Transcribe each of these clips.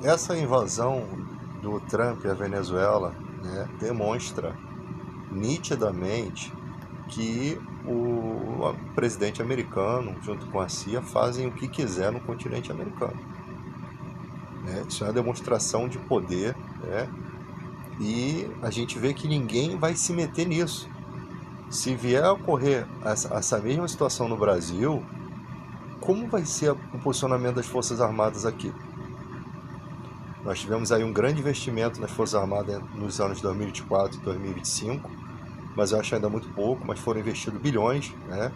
essa invasão do Trump à Venezuela, né, demonstra nitidamente que o presidente americano, junto com a CIA, fazem o que quiser no continente americano. Né? Isso é uma demonstração de poder, né? E a gente vê que ninguém vai se meter nisso. Se vier a ocorrer essa mesma situação no Brasil, como vai ser o posicionamento das Forças Armadas aqui? Nós tivemos aí um grande investimento nas Forças Armadas nos anos 2024 e 2025, mas eu acho ainda muito pouco, mas foram investidos bilhões, né?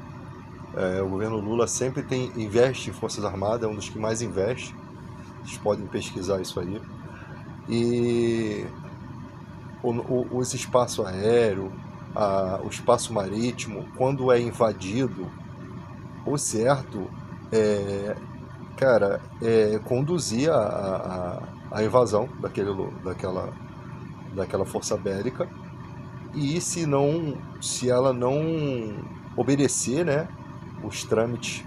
O governo Lula sempre investe em Forças Armadas, é um dos que mais investe. Vocês podem pesquisar isso aí. E os espaços aéreos, o espaço marítimo, quando é invadido, o certo é, cara, conduzir a invasão daquela força bélica. E se ela não obedecer, né, os trâmites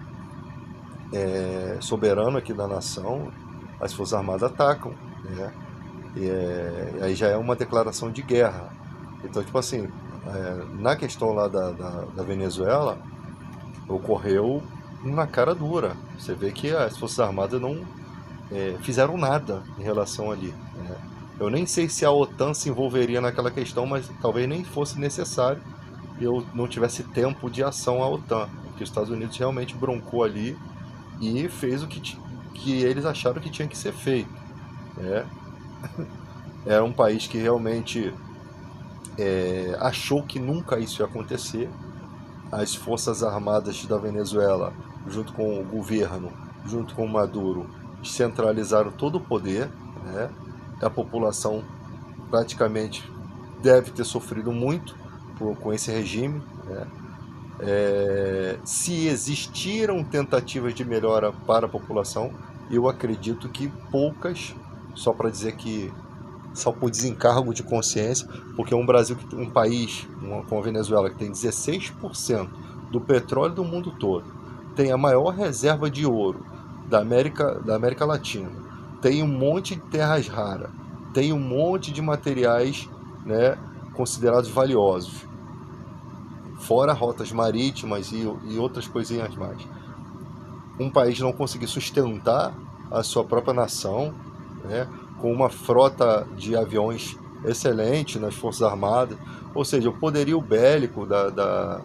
soberanos aqui da nação, as Forças Armadas atacam, né? Aí já é uma declaração de guerra. Então, tipo assim, na questão lá da Venezuela, ocorreu na cara dura. Você vê que as Forças Armadas não fizeram nada em relação ali, né? Eu nem sei se a OTAN se envolveria naquela questão, mas talvez nem fosse necessário e eu não tivesse tempo de ação à OTAN, porque os Estados Unidos realmente broncou ali e fez que eles acharam que tinha que ser feito, né? Era um país que realmente achou que nunca isso ia acontecer. As Forças Armadas da Venezuela, junto com o governo, junto com o Maduro, centralizaram todo o poder, né? A população praticamente deve ter sofrido muito com esse regime, né? Se existiram tentativas de melhora para a população, eu acredito que poucas, só para dizer que só por desencargo de consciência, porque um país como a Venezuela, que tem 16% do petróleo do mundo todo, tem a maior reserva de ouro da América Latina, tem um monte de terras raras, tem um monte de materiais, né, considerados valiosos, fora rotas marítimas e outras coisinhas mais. Um país não conseguir sustentar a sua própria nação, né, com uma frota de aviões excelente nas Forças Armadas, ou seja, o poderio bélico da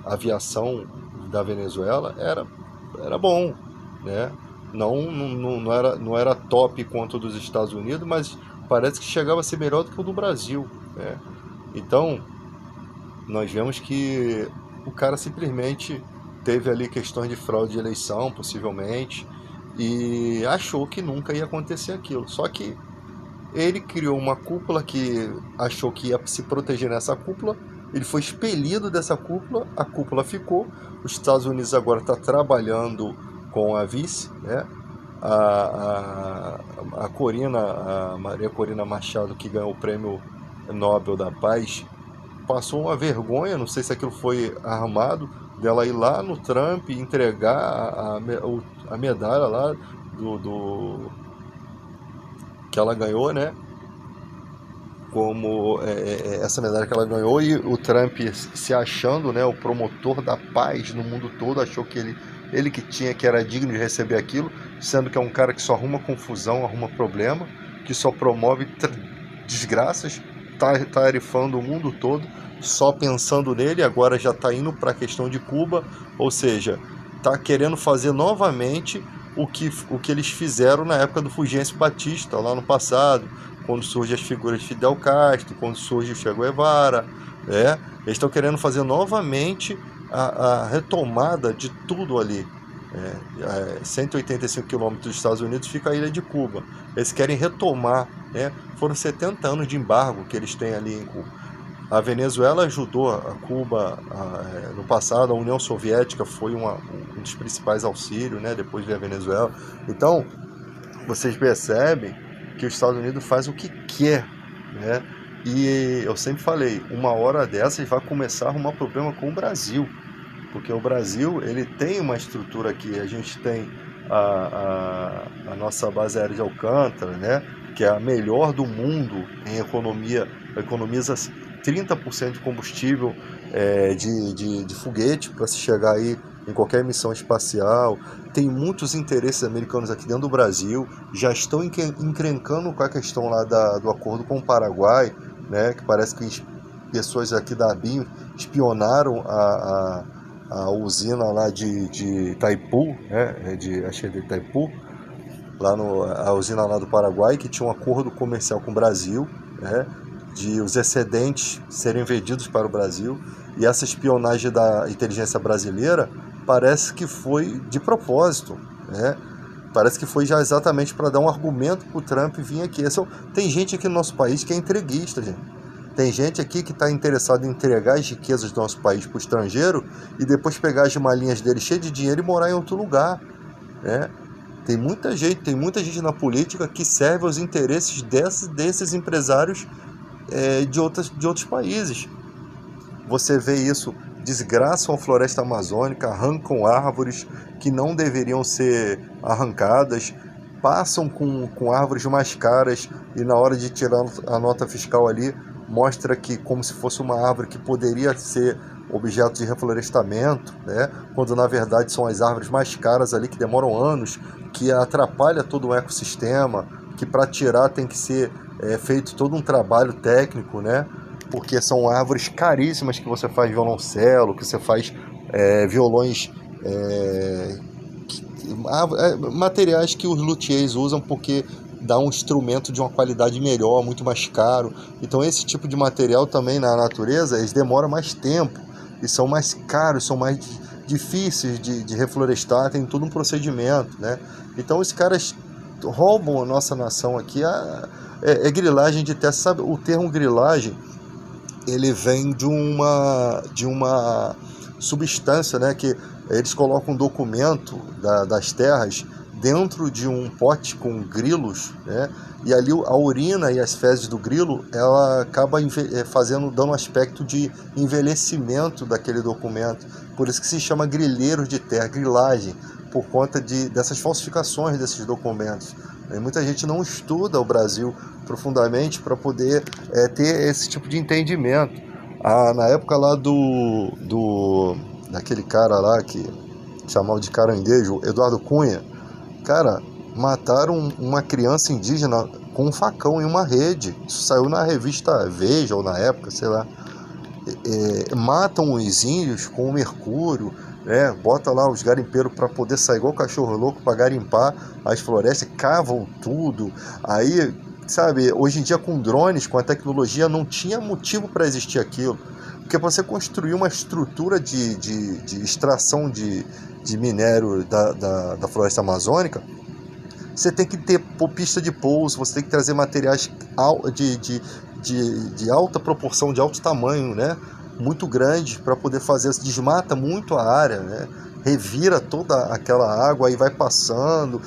aviação da Venezuela era bom, né? Não era top quanto o dos Estados Unidos, mas parece que chegava a ser melhor do que o do Brasil, né? Então, nós vemos que o cara simplesmente teve ali questões de fraude de eleição, possivelmente, e achou que nunca ia acontecer aquilo. Só que ele criou uma cúpula que achou que ia se proteger nessa cúpula, ele foi expelido dessa cúpula, a cúpula ficou, os Estados Unidos agora está trabalhando com a vice, né? A Maria Corina Machado, que ganhou o prêmio Nobel da Paz, passou uma vergonha, não sei se aquilo foi armado, dela ir lá no Trump e entregar a medalha lá que ela ganhou, né? Como essa medalha que ela ganhou, e o Trump se achando, né, o promotor da paz no mundo todo, achou que ele que era digno de receber aquilo, sendo que é um cara que só arruma confusão, arruma problema, que só promove desgraças, tarifando o mundo todo, só pensando nele. Agora já está indo para a questão de Cuba, ou seja, está querendo fazer novamente o que eles fizeram na época do Fulgêncio Batista, lá no passado, quando surgem as figuras de Fidel Castro, quando surge o Che Guevara, né? Eles estão querendo fazer novamente a retomada de tudo ali. 185 quilômetros dos Estados Unidos fica a ilha de Cuba. Eles querem retomar, né? Foram 70 anos de embargo que eles têm ali em Cuba. A Venezuela ajudou a Cuba no passado, a União Soviética foi um dos principais auxílios, né? Depois veio a Venezuela. Então, vocês percebem que os Estados Unidos faz o que quer, né? E eu sempre falei, uma hora dessas vai começar a arrumar problema com o Brasil, porque o Brasil, ele tem uma estrutura aqui, a gente tem a nossa base aérea de Alcântara, né, que é a melhor do mundo em economia, economiza 30% de combustível de foguete para se chegar aí em qualquer missão espacial. Tem muitos interesses americanos aqui dentro do Brasil, já estão encrencando com a questão lá do acordo com o Paraguai, né, que parece que pessoas aqui da ABIN espionaram a usina lá de Itaipu, né, acho que é de Itaipu, a usina lá do Paraguai, que tinha um acordo comercial com o Brasil, né, de os excedentes serem vendidos para o Brasil, e essa espionagem da inteligência brasileira parece que foi de propósito, né? Parece que foi já exatamente para dar um argumento para o Trump vir aqui. Tem gente aqui no nosso país que é entreguista, gente. Tem gente aqui que está interessado em entregar as riquezas do nosso país para o estrangeiro e depois pegar as malinhas dele cheias de dinheiro e morar em outro lugar, né? Tem muita gente na política que serve aos interesses desses empresários de outros países. Você vê isso, desgraçam a floresta amazônica, arrancam árvores que não deveriam ser arrancadas, passam com árvores mais caras e na hora de tirar a nota fiscal ali, mostra que como se fosse uma árvore que poderia ser objeto de reflorestamento, né? Quando na verdade são as árvores mais caras ali que demoram anos, que atrapalha todo o ecossistema, que para tirar tem que ser feito todo um trabalho técnico, né? Porque são árvores caríssimas que você faz violoncelo, que você faz violões, materiais que os luthiers usam porque dá um instrumento de uma qualidade melhor, muito mais caro. Então esse tipo de material também na natureza, eles demoram mais tempo e são mais caros, são mais difíceis de reflorestar, tem todo um procedimento, né? Então os caras roubam a nossa nação aqui, é grilagem de terra. Sabe, o termo grilagem, ele vem de uma substância, né, que eles colocam um documento das terras dentro de um pote com grilos, né, e ali a urina e as fezes do grilo, ela acaba dando um aspecto de envelhecimento daquele documento. Por isso que se chama grilheiros de terra, grilagem, por conta dessas falsificações desses documentos. E muita gente não estuda o Brasil profundamente para poder ter esse tipo de entendimento. Na época lá daquele cara lá que chamava de caranguejo, Eduardo Cunha, cara, mataram uma criança indígena com um facão em uma rede. Isso saiu na revista Veja, ou na época, sei lá. Matam os índios com mercúrio, né? Bota lá os garimpeiros para poder sair igual cachorro louco para garimpar as florestas, cavam tudo. Aí, sabe, hoje em dia com drones, com a tecnologia, não tinha motivo para existir aquilo. Porque para você construir uma estrutura de extração de minério da floresta amazônica, você tem que ter pista de pouso, você tem que trazer materiais de alta proporção, de alto tamanho, né? Muito grande, para poder fazer. Desmata muito a área, né? Revira toda aquela água e vai passando,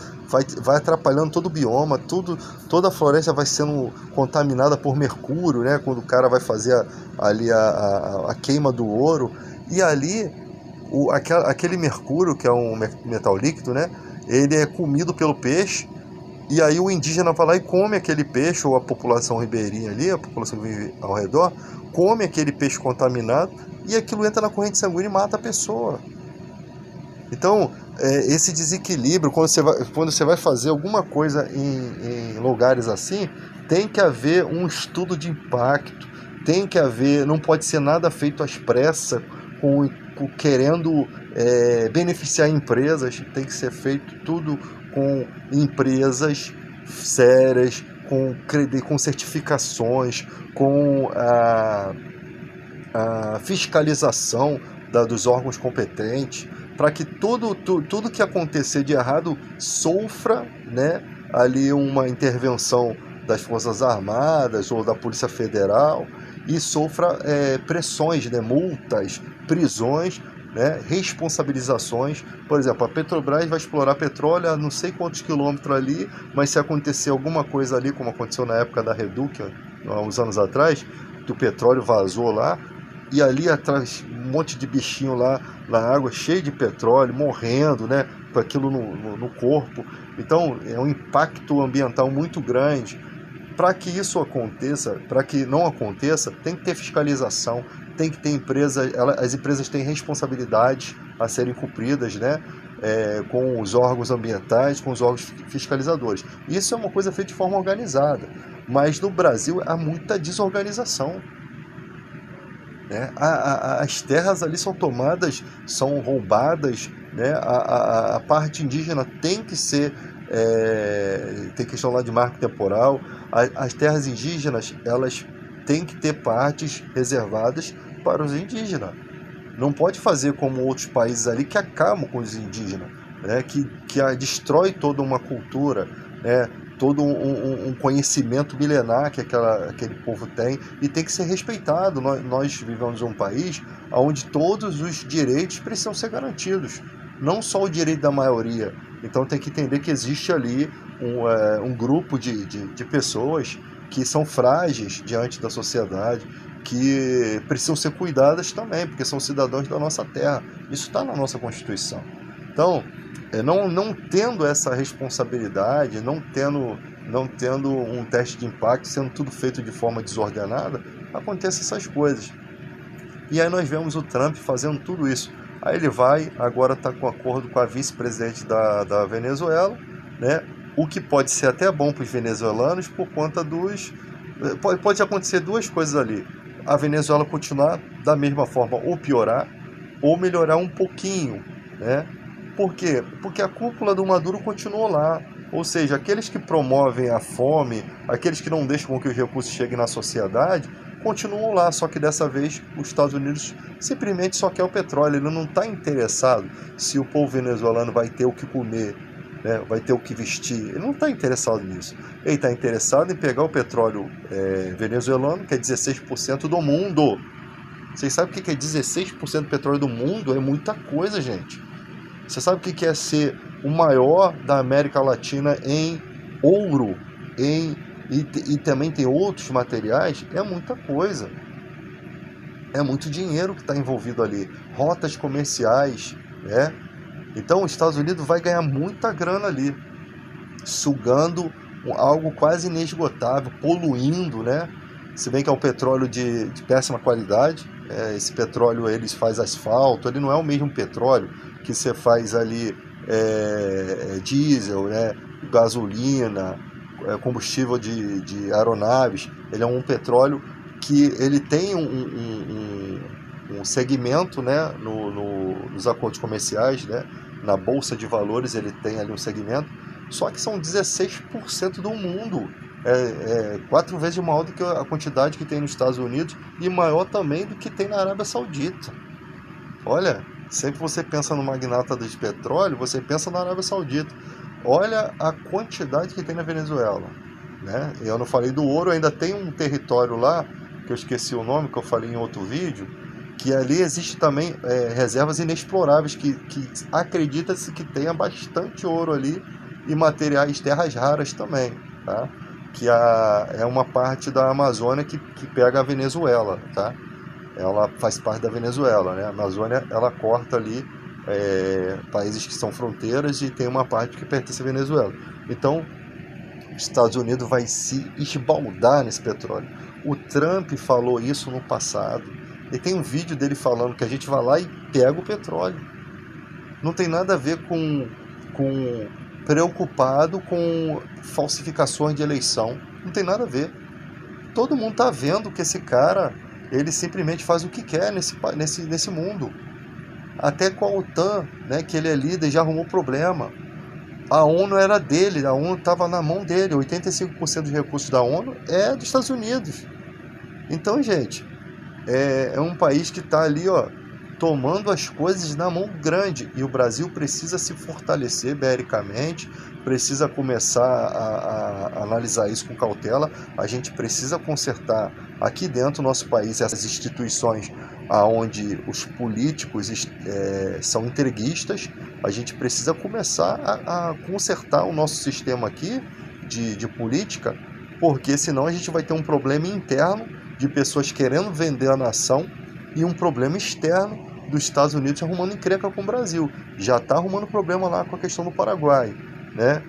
vai atrapalhando todo o bioma, toda a floresta vai sendo contaminada por mercúrio, né? Quando o cara vai fazer ali a queima do ouro, e ali aquele mercúrio, que é um metal líquido, né? Ele é comido pelo peixe, e aí o indígena vai lá e come aquele peixe, ou a população ribeirinha ali, a população que vive ao redor, come aquele peixe contaminado, e aquilo entra na corrente sanguínea e mata a pessoa. Então, esse desequilíbrio, quando você vai fazer alguma coisa em lugares assim, tem que haver um estudo de impacto, tem que haver, não pode ser nada feito às pressas, querendo beneficiar empresas, tem que ser feito tudo com empresas sérias, com certificações, com a fiscalização dos órgãos competentes, para que tudo que acontecer de errado sofra, né, ali uma intervenção das Forças Armadas ou da Polícia Federal e sofra pressões, né, multas, prisões, né, responsabilizações. Por exemplo, a Petrobras vai explorar petróleo a não sei quantos quilômetros ali, mas se acontecer alguma coisa ali, como aconteceu na época da Reduc, há uns anos atrás, que o petróleo vazou lá, e ali atrás um monte de bichinho lá na água, cheio de petróleo, morrendo, né? aquilo no corpo. Então é um impacto ambiental muito grande. Para que isso aconteça, para que não aconteça, tem que ter fiscalização, tem que ter as empresas têm responsabilidades a serem cumpridas, né? Com os órgãos ambientais, com os órgãos fiscalizadores. Isso é uma coisa feita de forma organizada, mas no Brasil há muita desorganização. Né? As terras ali são tomadas, são roubadas, né? A parte indígena tem que ser, tem questão lá de marco temporal. As terras indígenas, elas têm que ter partes reservadas para os indígenas. Não pode fazer como outros países ali que acabam com os indígenas, né? que destrói toda uma cultura, né? Todo um conhecimento milenar que aquele povo tem, e tem que ser respeitado. Nós vivemos em um país onde todos os direitos precisam ser garantidos, não só o direito da maioria. Então tem que entender que existe ali um grupo de pessoas que são frágeis diante da sociedade, que precisam ser cuidadas também, porque são cidadãos da nossa terra. Isso está na nossa Constituição. Então, não tendo essa responsabilidade, não tendo um teste de impacto, sendo tudo feito de forma desordenada, acontecem essas coisas. E aí nós vemos o Trump fazendo tudo isso. Aí ele agora está com acordo com a vice-presidente da Venezuela, né? O que pode ser até bom para os venezuelanos por conta pode acontecer duas coisas ali. A Venezuela continuar da mesma forma, ou piorar, ou melhorar um pouquinho, né? Por quê? Porque a cúpula do Maduro continuou lá. Ou seja, aqueles que promovem a fome, aqueles que não deixam que os recursos cheguem na sociedade, continuam lá. Só que dessa vez os Estados Unidos simplesmente só quer o petróleo. Ele não está interessado se o povo venezuelano vai ter o que comer, né? Vai ter o que vestir. Ele não está interessado nisso. Ele está interessado em pegar o petróleo venezuelano, que é 16% do mundo. Vocês sabem o que é 16% do petróleo do mundo? É muita coisa, gente. Você sabe o que é ser o maior da América Latina em ouro, e também tem outros materiais? É muita coisa. É muito dinheiro que está envolvido ali. Rotas comerciais, né? Então os Estados Unidos vai ganhar muita grana ali, sugando algo quase inesgotável, poluindo, né? Se bem que é um petróleo de péssima qualidade. Esse petróleo eles faz asfalto, ele não é o mesmo petróleo que você faz ali diesel, né? Gasolina, combustível de aeronaves. Ele é um petróleo que ele tem um segmento, né? Nos acordos comerciais, né? Na Bolsa de Valores ele tem ali um segmento, só que são 16% do mundo. 4 vezes maior do que a quantidade que tem nos Estados Unidos, e maior também do que tem na Arábia Saudita. Olha, sempre você pensa no magnata de petróleo, você pensa na Arábia Saudita. Olha a quantidade que tem na Venezuela, né? Eu não falei do ouro, ainda tem um território lá, que eu esqueci o nome, que eu falei em outro vídeo, que ali existe também reservas inexploráveis, que acredita-se que tenha bastante ouro ali, e materiais, terras raras também, tá? Que é uma parte da Amazônia que pega a Venezuela, tá? Ela faz parte da Venezuela, né? A Amazônia, ela corta ali países que são fronteiras, e tem uma parte que pertence à Venezuela. Então, os Estados Unidos vai se esbaldar nesse petróleo. O Trump falou isso no passado. E tem um vídeo dele falando que a gente vai lá e pega o petróleo. Não tem nada a ver com preocupado com falsificações de eleição. Não tem nada a ver. Todo mundo está vendo que esse cara, ele simplesmente faz o que quer nesse mundo. Até com a OTAN, né, que ele é líder, já arrumou problema. A ONU era dele, a ONU estava na mão dele. 85% dos recursos da ONU é dos Estados Unidos. Então, gente, é um país que está ali, ó, tomando as coisas na mão grande, e o Brasil precisa se fortalecer belicamente, precisa começar a analisar isso com cautela. A gente precisa consertar aqui dentro do nosso país essas instituições onde os políticos são entreguistas. A gente precisa começar a consertar o nosso sistema aqui de política, porque senão a gente vai ter um problema interno de pessoas querendo vender a nação, e um problema externo dos Estados Unidos arrumando encrenca com o Brasil. Já está arrumando problema lá com a questão do Paraguai, né?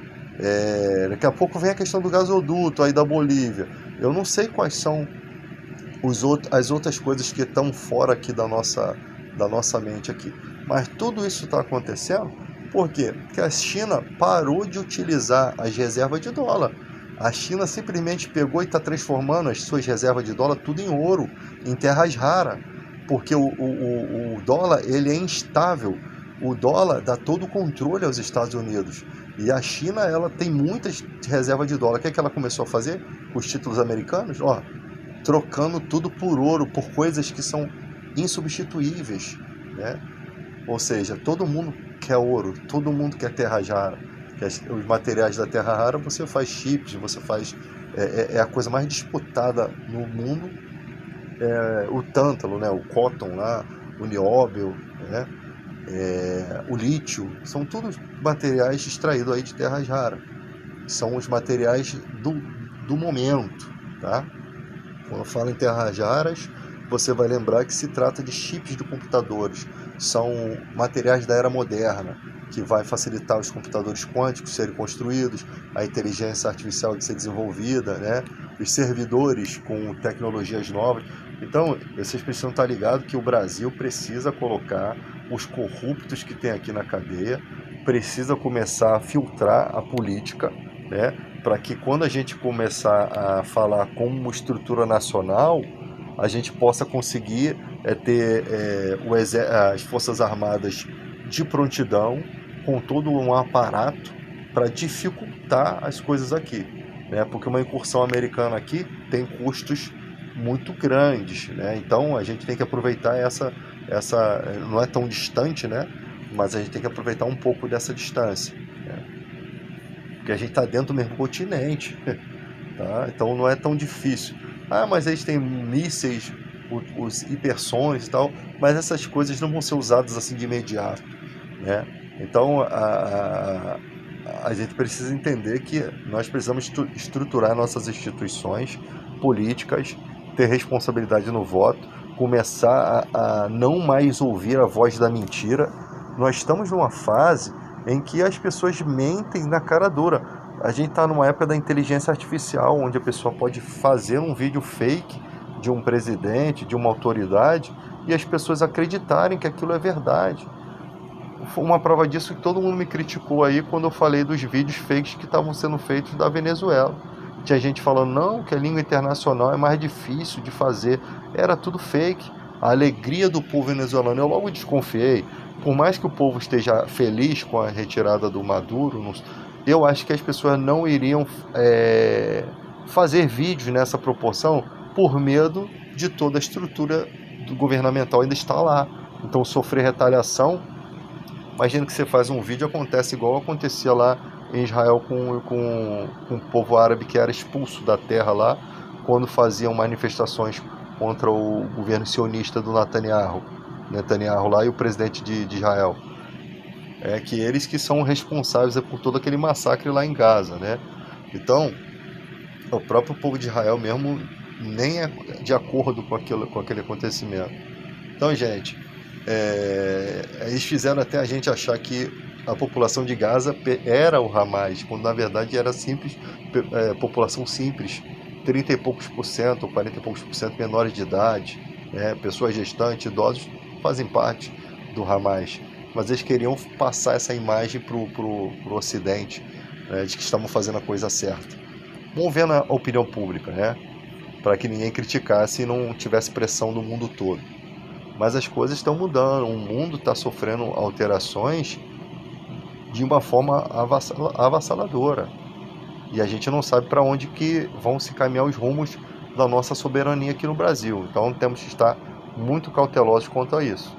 Daqui a pouco vem a questão do gasoduto aí da Bolívia. Eu não sei quais são as outras coisas que estão fora aqui da nossa mente aqui. Mas tudo isso está acontecendo por quê? Porque a China parou de utilizar as reservas de dólar. A China simplesmente pegou e está transformando as suas reservas de dólar tudo em ouro, em terras raras. Porque o dólar ele é instável. O dólar dá todo o controle aos Estados Unidos. E a China ela tem muitas reservas de dólar. O que é que ela começou a fazer com os títulos americanos? Trocando tudo por ouro, por coisas que são insubstituíveis, né? Ou seja, todo mundo quer ouro, todo mundo quer terra rara. Os materiais da terra rara você faz chips, você faz... É a coisa mais disputada no mundo, o tântalo, né? O cotton lá, o nióbio, né? O lítio, são todos materiais extraídos aí de terras raras. São os materiais do momento, tá? Quando eu falo em terras raras, você vai lembrar que se trata de chips de computadores. São materiais da era moderna, que vai facilitar os computadores quânticos serem construídos, a inteligência artificial de ser desenvolvida, né? Os servidores com tecnologias novas. Então, vocês precisam estar ligados que o Brasil precisa colocar os corruptos que tem aqui na cadeia, precisa começar a filtrar a política, né? Para que quando a gente começar a falar como uma estrutura nacional, a gente possa conseguir ter as Forças Armadas de prontidão, com todo um aparato para dificultar as coisas aqui, né? Porque uma incursão americana aqui tem custos muito grandes, né? Então a gente tem que aproveitar essa não é tão distante, né? Mas a gente tem que aproveitar um pouco dessa distância, né? Porque a gente está dentro do mesmo continente, tá? Então não é tão difícil. Mas eles têm mísseis, os hipersônicos e tal, mas essas coisas não vão ser usadas assim de imediato, né? Então a gente precisa entender que nós precisamos estruturar nossas instituições políticas, ter responsabilidade no voto, começar a não mais ouvir a voz da mentira. Nós estamos numa fase em que as pessoas mentem na cara dura. A gente está numa época da inteligência artificial, onde a pessoa pode fazer um vídeo fake de um presidente, de uma autoridade, e as pessoas acreditarem que aquilo é verdade. Uma prova disso que todo mundo me criticou aí quando eu falei dos vídeos fakes que estavam sendo feitos da Venezuela. Tinha gente falando, não, que a língua internacional é mais difícil de fazer. Era tudo fake. A alegria do povo venezuelano, eu logo desconfiei. Por mais que o povo esteja feliz com a retirada do Maduro, eu acho que as pessoas não iriam fazer vídeos nessa proporção por medo de toda a estrutura governamental ainda estar lá. Então, sofrer retaliação. Imagina que você faz um vídeo, acontece igual acontecia lá em Israel com o povo árabe que era expulso da terra lá, quando faziam manifestações contra o governo sionista do Netanyahu lá e o presidente de Israel. Que eles que são responsáveis por todo aquele massacre lá em Gaza, né? Então, o próprio povo de Israel mesmo nem é de acordo com aquele acontecimento. Então, gente, eles fizeram até a gente achar que a população de Gaza era o Hamas, quando na verdade era simples, população simples, 30 e poucos por cento, 40 e poucos por cento menores de idade, né? Pessoas gestantes, idosos, fazem parte do Hamas. Mas eles queriam passar essa imagem para o Ocidente, né, de que estavam fazendo a coisa certa. Movendo a opinião pública, né? Para que ninguém criticasse e não tivesse pressão no mundo todo. Mas as coisas estão mudando, o mundo está sofrendo alterações de uma forma avassaladora. E a gente não sabe para onde que vão se caminhar os rumos da nossa soberania aqui no Brasil. Então temos que estar muito cautelosos quanto a isso.